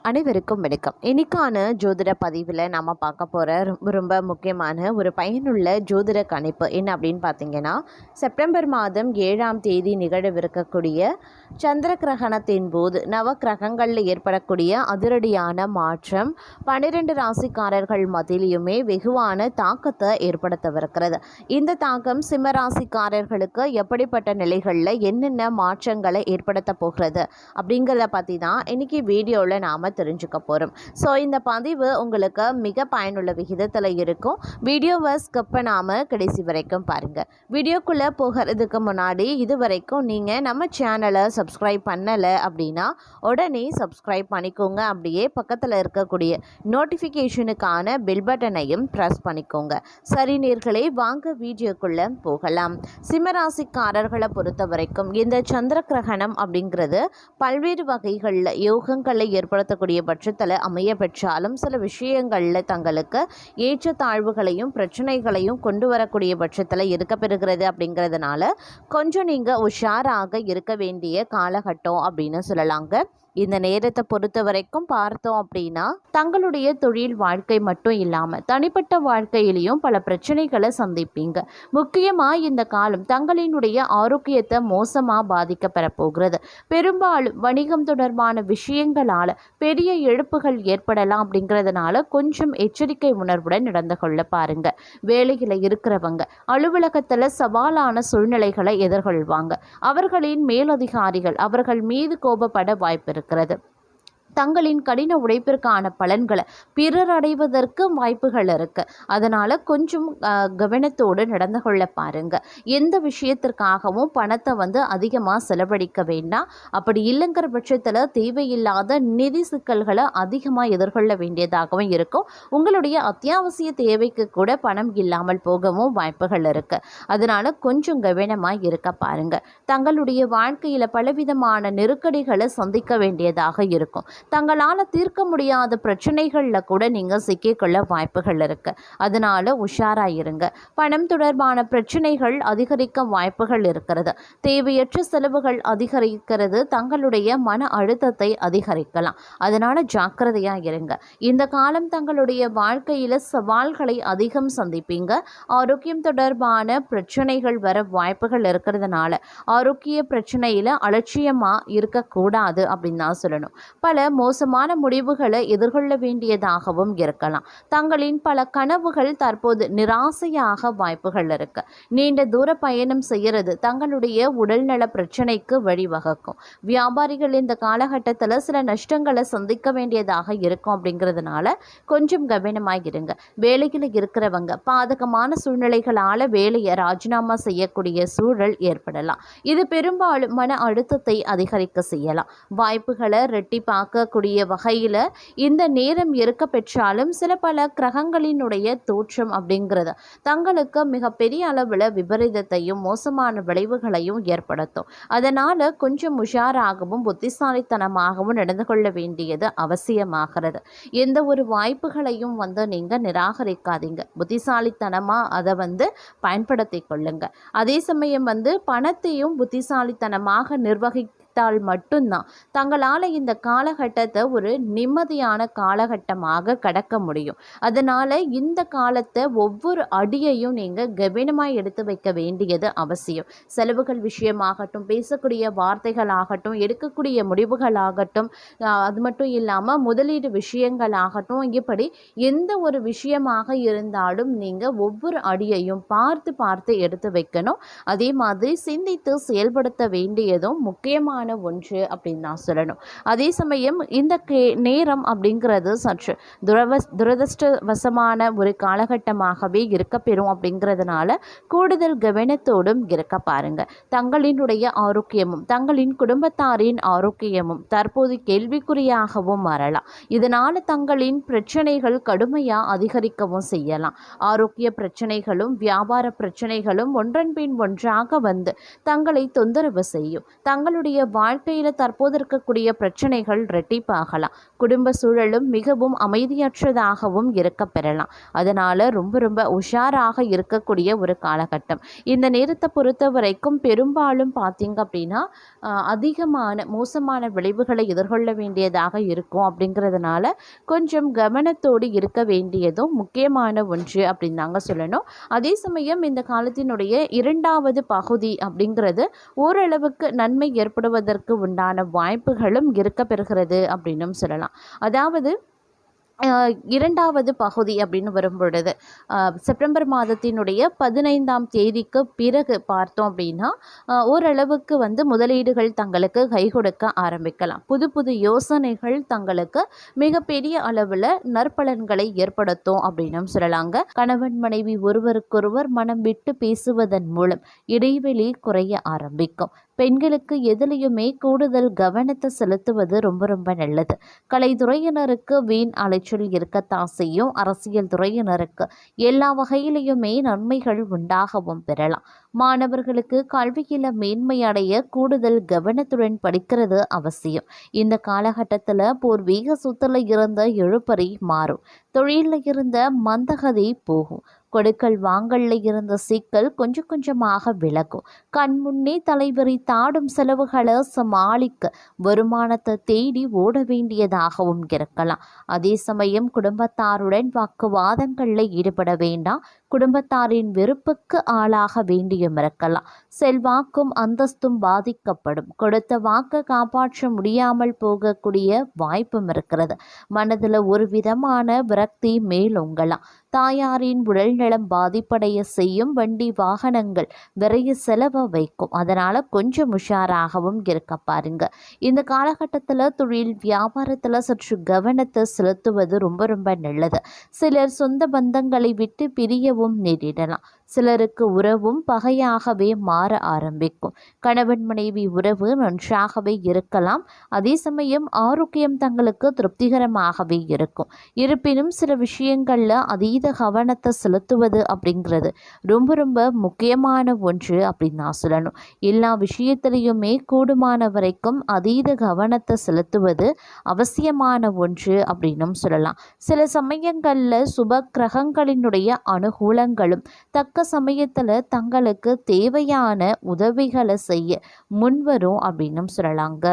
அனைவருக்கும் வணக்கம். இன்னைக்கான ஜோதிட பதிவில் நம்ம பார்க்க போகிற ரொம்ப முக்கியமான ஒரு பயனுள்ள ஜோதிட கணிப்பு என்ன அப்படின்னு பார்த்தீங்கன்னா, செப்டம்பர் மாதம் 7ஆம் தேதி நிகழவிருக்கக்கூடிய சந்திர கிரகணத்தின் போது நவ கிரகங்களில் ஏற்படக்கூடிய அதிரடியான மாற்றம் 12 ராசிக்காரர்கள் மத்தியிலுமே வெகுவான தாக்கத்தை ஏற்படுத்தவிருக்கிறது. இந்த தாக்கம் சிம்ம ராசிக்காரர்களுக்கு எப்படிப்பட்ட நிலைகளில் என்னென்ன மாற்றங்களை ஏற்படுத்த போகிறது அப்படிங்கிறத பற்றி தான் இன்னைக்கு வீடியோவில் நாம் தெரிஞ்சுக்க போகிறோம். ஸோ இந்த பதிவு உங்களுக்கு மிக பயனுள்ள விகிதத்தில் இருக்கும். வீடியோவை ஸ்கிப் பண்ணாமல் கடைசி வரைக்கும் பாருங்கள். வீடியோக்குள்ளே போகிறதுக்கு முன்னாடி இது வரைக்கும் நீங்கள் நம்ம சேனலை சப்ஸ்கிரைப் பண்ணலை அப்படின்னா உடனே சப்ஸ்கிரைப் பண்ணிக்கோங்க. அப்படியே பக்கத்தில் இருக்கக்கூடிய நோட்டிஃபிகேஷனுக்கான பெல் பட்டனையும் ப்ரெஸ் பண்ணிக்கோங்க. சரி நேர்களே, வாங்க வீடியோக்குள்ளே போகலாம். சிம்மராசிக்காரர்களை பொறுத்த வரைக்கும் இந்த சந்திர கிரகணம் அப்படிங்கிறது பல்வேறு வகைகளில் யோகங்களை ஏற்படுத்தக்கூடிய பட்சத்தில் அமைய பெற்றாலும் சில விஷயங்களில் தங்களுக்கு ஏற்றத்தாழ்வுகளையும் பிரச்சனைகளையும் கொண்டு வரக்கூடிய பட்சத்தில் இருக்க பெறுகிறது. அப்படிங்கிறதுனால கொஞ்சம் நீங்கள் உஷாராக இருக்க வேண்டிய காலகட்டம் அப்படின்னு சொல்லலாங்க. இந்த நேரத்தை பொறுத்த வரைக்கும் பார்த்தோம் அப்படின்னா, தங்களுடைய தொழில் வாழ்க்கை மட்டும் இல்லாமல் தனிப்பட்ட வாழ்க்கையிலையும் பல பிரச்சனைகளை சந்திப்பீங்க. முக்கியமாக இந்த காலம் தங்களினுடைய ஆரோக்கியத்தை மோசமாக பாதிக்கப்பெற போகிறது. பெரும்பாலும் வணிகம் தொடர்பான விஷயங்களால் பெரிய இழப்புகள் ஏற்படலாம். அப்படிங்கிறதுனால கொஞ்சம் எச்சரிக்கை உணர்வுடன் நடந்து கொள்ள பாருங்க. வேலையில் இருக்கிறவங்க அலுவலகத்தில் சவாலான சூழ்நிலைகளை எதிர்கொள்வாங்க. அவர்களின் மேலதிகாரிகள் அவர்கள் மீது கோபப்பட வாய்ப்பு இருக்கிறது. தங்களின் கடின உழைப்பிற்கான பலன்களை பிறர் அடைவதற்கு வாய்ப்புகள் இருக்குது. அதனால் கொஞ்சம் கவனத்தோடு நடந்து கொள்ள பாருங்கள். எந்த விஷயத்திற்காகவும் பணத்தை அதிகமாக செலவழிக்க வேண்டாம். அப்படி இல்லைங்கிற பட்சத்தில் தேவையில்லாத நிதி சிக்கல்களை அதிகமாக எதிர்கொள்ள வேண்டியதாகவும் இருக்கும். உங்களுடைய அத்தியாவசிய தேவைக்கு கூட பணம் இல்லாமல் போகவும் வாய்ப்புகள் இருக்குது. அதனால் கொஞ்சம் கவனமாக இருக்க பாருங்கள். தங்களுடைய வாழ்க்கையில் பலவிதமான நெருக்கடிகளை சந்திக்க வேண்டியதாக இருக்கும். தங்களால் தீர்க்க முடியாத பிரச்சனைகளில் கூட நீங்கள் சிக்கிக்கொள்ள வாய்ப்புகள் இருக்குது. அதனால் உஷாராயிருங்க. பணம் தொடர்பான பிரச்சனைகள் அதிகரிக்க வாய்ப்புகள் இருக்கிறது. தேவையற்ற செலவுகள் அதிகரிக்கிறது. தங்களுடைய மன அழுத்தத்தை அதிகரிக்கலாம். அதனால் ஜாக்கிரதையாக இருங்க. இந்த காலம் தங்களுடைய வாழ்க்கையில் சவால்களை அதிகம் சந்திப்பீங்க. ஆரோக்கியம் தொடர்பான பிரச்சனைகள் வர வாய்ப்புகள் இருக்கிறதுனால ஆரோக்கிய பிரச்சனையில் அலட்சியமாக இருக்கக்கூடாது அப்படின்னு தான் சொல்லணும். பல மோசமான முடிவுகளை எதிர்கொள்ள வேண்டியதாகவும் இருக்கலாம். தங்களின் பல கனவுகள் தற்போது நிராசையாக வாய்ப்புகள் இருக்கு. நீண்ட தூர பயணம் செய்கிறது தங்களுடைய உடல்நல பிரச்சனைக்கு வழிவகுக்கும். வியாபாரிகள் இந்த காலகட்டத்தில் சில நஷ்டங்களை சந்திக்க வேண்டியதாக இருக்கும். அப்படிங்கிறதுனால கொஞ்சம் கவனமாக இருங்க. வேலையில் இருக்கிறவங்க பாதகமான சூழ்நிலைகளால் வேலையை ராஜினாமா செய்யக்கூடிய சூழல் ஏற்படலாம். இது பெரும்பாலும் மன அழுத்தத்தை அதிகரிக்க செய்யலாம். வாய்ப்புகளை ரெட்டிப்பாக்க கூடிய வகையில் இந்த நேரம் இருக்க பெற்றாலும் சில பல கிரகங்களினுடைய தோற்றம் அப்படிங்கிறது தங்களுக்கு மிகப்பெரிய அளவில் விபரீதத்தையும் மோசமான விளைவுகளையும் ஏற்படுத்தும். அதனால் கொஞ்சம் உஷாராகவும் புத்திசாலித்தனமாகவும் நடந்து கொள்ள வேண்டியது அவசியமாகிறது. எந்த ஒரு வாய்ப்புகளையும் நீங்கள் நிராகரிக்காதீங்க. புத்திசாலித்தனமாக அதை பயன்படுத்தி கொள்ளுங்க. அதே சமயம் பணத்தையும் புத்திசாலித்தனமாக நிர்வகித்தால் மட்டும்தான் தங்களால் இந்த காலகட்டத்தை ஒரு நிம்மதியான காலகட்டமாக கடக்க முடியும். அதனால் இந்த காலத்தை ஒவ்வொரு அடியையும் நீங்கள் கவனமாக எடுத்து வைக்க வேண்டியது அவசியம். செலவுகள் விஷயமாகட்டும், பேசக்கூடிய வார்த்தைகளாகட்டும், எடுக்கக்கூடிய முடிவுகளாகட்டும், அது மட்டும் இல்லாமல் முதலீடு விஷயங்களாகட்டும், இப்படி எந்த ஒரு விஷயமாக இருந்தாலும் நீங்கள் ஒவ்வொரு அடியையும் பார்த்து பார்த்து எடுத்து வைக்கணும். அதே மாதிரி சிந்தித்து செயல்படுத்த வேண்டியதும் முக்கியமான ஒன்று அப்படின்னு நான் சொல்லணும். அதே சமயம் இந்த நேரம் அப்படிங்கிறது சற்று துரதிருஷ்டவசமான ஒரு காலகட்டமாகவே இருக்க பெறும். அப்படிங்கிறதுனால கூடுதல் கவனத்தோடும் இருக்க பாருங்க. தங்களினுடைய ஆரோக்கியமும் தங்களின் குடும்பத்தாரின் ஆரோக்கியமும் தற்போது கேள்விக்குறியாகவும் மாறலாம். இதனால் தங்களின் பிரச்சனைகள் கடுமையாக அதிகரிக்கவும் செய்யலாம். ஆரோக்கிய பிரச்சனைகளும் வியாபார பிரச்சனைகளும் ஒன்றன் பின் ஒன்றாக தங்களை தொந்தரவு செய்யும். தங்களுடைய வாழ்க்கையில் தற்போது இருக்கக்கூடிய பிரச்சனைகள் ரெட்டிப்பாகலாம். குடும்ப சூழலும் மிகவும் அமைதியற்றதாகவும் இருக்க பெறலாம். அதனால் ரொம்ப ரொம்ப உஷாராக இருக்கக்கூடிய ஒரு காலகட்டம். இந்த நேரத்தை பொறுத்த வரைக்கும் பெரும்பாலும் பார்த்தீங்க அப்படின்னா அதிகமான மோசமான விளைவுகளை எதிர்கொள்ள வேண்டியதாக இருக்கும். அப்படிங்கிறதுனால கொஞ்சம் கவனத்தோடு இருக்க வேண்டியதும் முக்கியமான ஒன்று அப்படின்னு தாங்க சொல்லணும். அதே சமயம் இந்த காலத்தினுடைய 2வது பகுதி அப்படிங்கிறது ஓரளவுக்கு நன்மை ஏற்படுவதற்கு உண்டான வாய்ப்புகளும் இருக்க பெறுகிறது அப்படின்னும் சொல்லலாம். அதாவது 2வது பகுதி அப்படின்னு வரும்பொழுது செப்டம்பர் மாதத்தினுடைய 15ஆம் தேதிக்கு பிறகு பார்த்தோம் அப்படின்னா ஓரளவுக்கு முதலீடுகள் தங்களுக்கு கை கொடுக்க ஆரம்பிக்கலாம். புது புது யோசனைகள் தங்களுக்கு மிகப்பெரிய அளவில் நற்பலன்களை ஏற்படுத்தும் அப்படின்னும் சொல்லலாங்க. கணவன் மனைவி ஒருவருக்கொருவர் மனம் விட்டு பேசுவதன் மூலம் இடைவெளி குறைய ஆரம்பிக்கும். பெண்களுக்கு எதிலையுமே கூடுதல் கவனத்தை செலுத்துவது ரொம்ப ரொம்ப நல்லது. கலைத்துறையினருக்கு வீண் அலைச்சல் இருக்கத்தான் செய்யும். அரசியல் துறையினருக்கு எல்லா வகையிலையுமே நன்மைகள் உண்டாகவும் பெறலாம். மாணவர்களுக்கு கல்வியில் மேன்மை அடைய கூடுதல் கவனத்துடன் படிக்கிறது அவசியம். இந்த காலகட்டத்தில் பூர்வீக சொத்துல இருந்த இழுபறி மாறும். தொழிலில் இருந்த மந்தகதி போகும். கொடுக்கல் வாங்கல்ல இருந்த சிக்கல் கொஞ்சம் கொஞ்சமாக விலகும். கண் முன்னே தலைவரி தாடும் செலவுகளை சமாளிக்க வருமானத்தை தேடி ஓட வேண்டியதாகவும் இருக்கலாம். அதே சமயம் குடும்பத்தாருடன் வாக்குவாதங்களில் ஈடுபட வேண்டாம். குடும்பத்தாரின் வெறுப்புக்கு ஆளாக வேண்டியும் இருக்கலாம். செல்வாக்கும் அந்தஸ்தும் பாதிக்கப்படும். கொடுத்த வாக்கை காப்பாற்ற முடியாமல் போகக்கூடிய வாய்ப்பும் இருக்கிறது. மனதில் ஒரு விதமான விரக்தி மேலோங்கலாம். தாயாரின் உடல்நலம் பாதிப்படைய செய்யும். வண்டி வாகனங்கள் விரைய செலவை வைக்கும். அதனால் கொஞ்சம் உஷாராகவும் இருக்க பாருங்க. இந்த காலகட்டத்தில் தொழில் வியாபாரத்தில் சற்று கவனத்தை செலுத்துவது ரொம்ப ரொம்ப நல்லது. சிலர் சொந்த பந்தங்களை விட்டு பிரியவும் நேரிடலாம். சிலருக்கு உறவும் பகையாகவே மாற ஆரம்பிக்கும். கணவன் மனைவி உறவு நன்றாகவே இருக்கலாம். அதே சமயம் ஆரோக்கியம் தங்களுக்கு திருப்திகரமாகவே இருக்கும். இருப்பினும் சில விஷயங்களில் அதீத கவனத்தை செலுத்துவது அப்படிங்கிறது ரொம்ப ரொம்ப முக்கியமான ஒன்று அப்படின்னு நான் சொல்லணும். எல்லா விஷயத்திலையுமே கூடுமான வரைக்கும் அதீத கவனத்தை செலுத்துவது அவசியமான ஒன்று அப்படின்னும் சொல்லலாம். சில சமயங்களில் சுப கிரகங்களினுடைய அனுகூலங்களும் தக்க சமயத்தில் தங்களுக்கு தேவையான உதவிகளை செய்ய முன்வரும் அப்படின்னும் சொல்லலாங்க.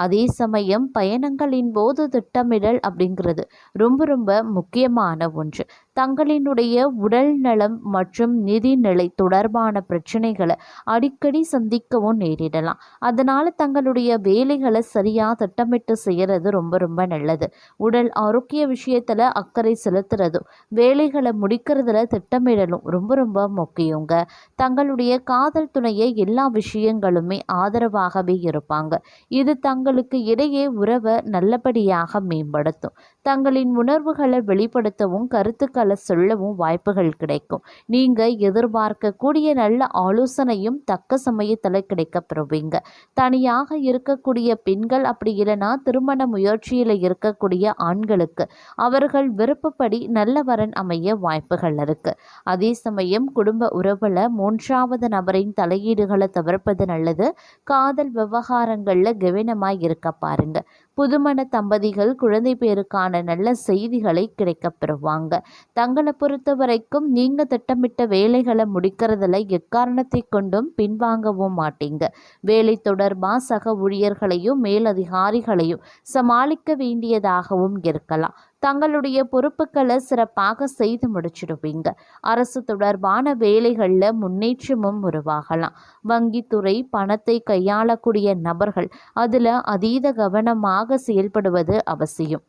அதே சமயம் பயணங்களின் போது திட்டமிடல் அப்படிங்கிறது ரொம்ப ரொம்ப முக்கியமான ஒன்று. தங்களினுடைய உடல் நலம் மற்றும் நிதிநிலை தொடர்பான பிரச்சனைகளை அடிக்கடி சந்திக்கவும் நேரிடலாம். அதனால் தங்களுடைய வேலைகளை சரியாக திட்டமிட்டு செய்கிறது ரொம்ப ரொம்ப நல்லது. உடல் ஆரோக்கிய விஷயத்தில் அக்கறை செலுத்துறதும் வேலைகளை முடிக்கிறதுல திட்டமிடலும் ரொம்ப ரொம்ப முக்கியங்க. தங்களுடைய காதல் துணையை எல்லா விஷயங்களுமே ஆதரவாகவே இருப்பாங்க. இது தங்களுக்கு இடையே உறவை நல்லபடியாக மேம்படுத்தும். தங்களின் உணர்வுகளை வெளிப்படுத்தவும் கருத்துக்களை சொல்லவும் வாய்ப்புகள் கிடைக்கும். நீங்க எதிர்பார்க்கக்கூடிய நல்ல ஆலோசனையும் தக்க சமயத்தில் கிடைக்க பெறுவீங்க. தனியாக இருக்கக்கூடிய பெண்கள் அப்படி இல்லைனா திருமண முயற்சியில் இருக்கக்கூடிய ஆண்களுக்கு அவர்கள் விருப்பப்படி நல்ல வரன் அமைய வாய்ப்புகள் இருக்கு. அதே சமயம் குடும்ப உறவுல 3வது நபரின் தலையீடுகளை தவிர்ப்பது நல்லது. காதல் விவகாரங்கள்ல கவனமாய் இருக்க பாருங்க. புதுமண தம்பதிகள் குழந்தை பேருக்கான நல்ல செய்திகளை கிடைக்க பெறுவாங்க. தங்களை பொறுத்த வரைக்கும் நீங்க திட்டமிட்ட வேலைகளை முடிக்கிறதுல எக்காரணத்தை கொண்டும் பின்வாங்கவும் மாட்டீங்க. வேலை தொடர்பாக சக ஊழியர்களையும் மேலதிகாரிகளையும் சமாளிக்க வேண்டியதாகவும் இருக்கலாம். தங்களுடைய பொறுப்புகளை சிறப்பாக செய்து முடிச்சிடுவீங்க. அரசு தொடர்பான வேலைகளில் முன்னேற்றமும் உருவாகலாம். வங்கித்துறை பணத்தை கையாளக்கூடிய நபர்கள் அதில் அதீத கவனமாக செயல்படுவது அவசியம்.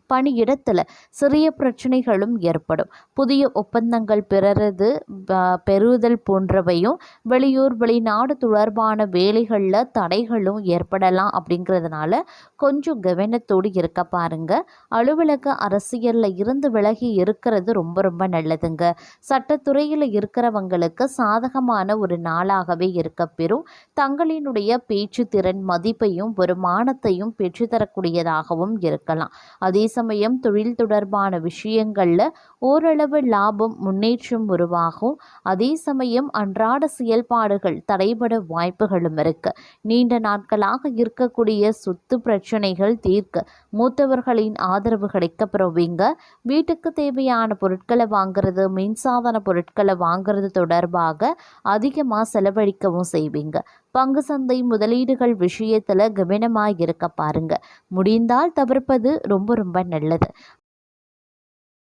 பணியிடத்தில் சிறிய பிரச்சனைகளும் ஏற்படும். புதிய ஒப்பந்தங்கள் பெறுதல் போன்றவையும் வெளியூர் வெளிநாடு தொடர்பான வேலைகளில் தடைகளும் ஏற்படலாம். அப்படிங்கிறதுனால கொஞ்சம் கவனத்தோடு இருக்க பாருங்க. அலுவலக அரசியலில் இருந்து விலகி இருக்கிறது ரொம்ப ரொம்ப நல்லதுங்க. சட்டத்துறையில் இருக்கிறவங்களுக்கு சாதகமான ஒரு நாளாகவே இருக்க பெறும். தங்களினுடைய பேச்சு திறன் மதிப்பையும் வருமானத்தையும் பெற்றுத்தரக்கூடியதாகவும் இருக்கலாம். அதே சமயம் தொழில் தொடர்பான விஷயங்களில் ஓரளவு லாபம் முன்னேற்றம் உருவாகும். அதே சமயம் அன்றாட செயல்பாடுகள் தடைபட வாய்ப்புகளும் இருக்கு. நீண்ட நாட்களாக இருக்கக்கூடிய சொத்து பிரச்சனைகள் தீர்க்க மூத்தவர்களின் ஆதரவு கிடைக்கப்பெறுவீங்க. வீட்டுக்கு தேவையான பொருட்களை வாங்குறது, மின்சாதன பொருட்களை வாங்குறது தொடர்பாக அதிகமாக செலவழிக்கவும் செய்வீங்க. பங்கு சந்தை முதலீடுகள் விஷயத்தில் கவனமாக இருக்க பாருங்க. முடிந்தால் தவிர்ப்பது ரொம்ப ரொம்ப நல்லது.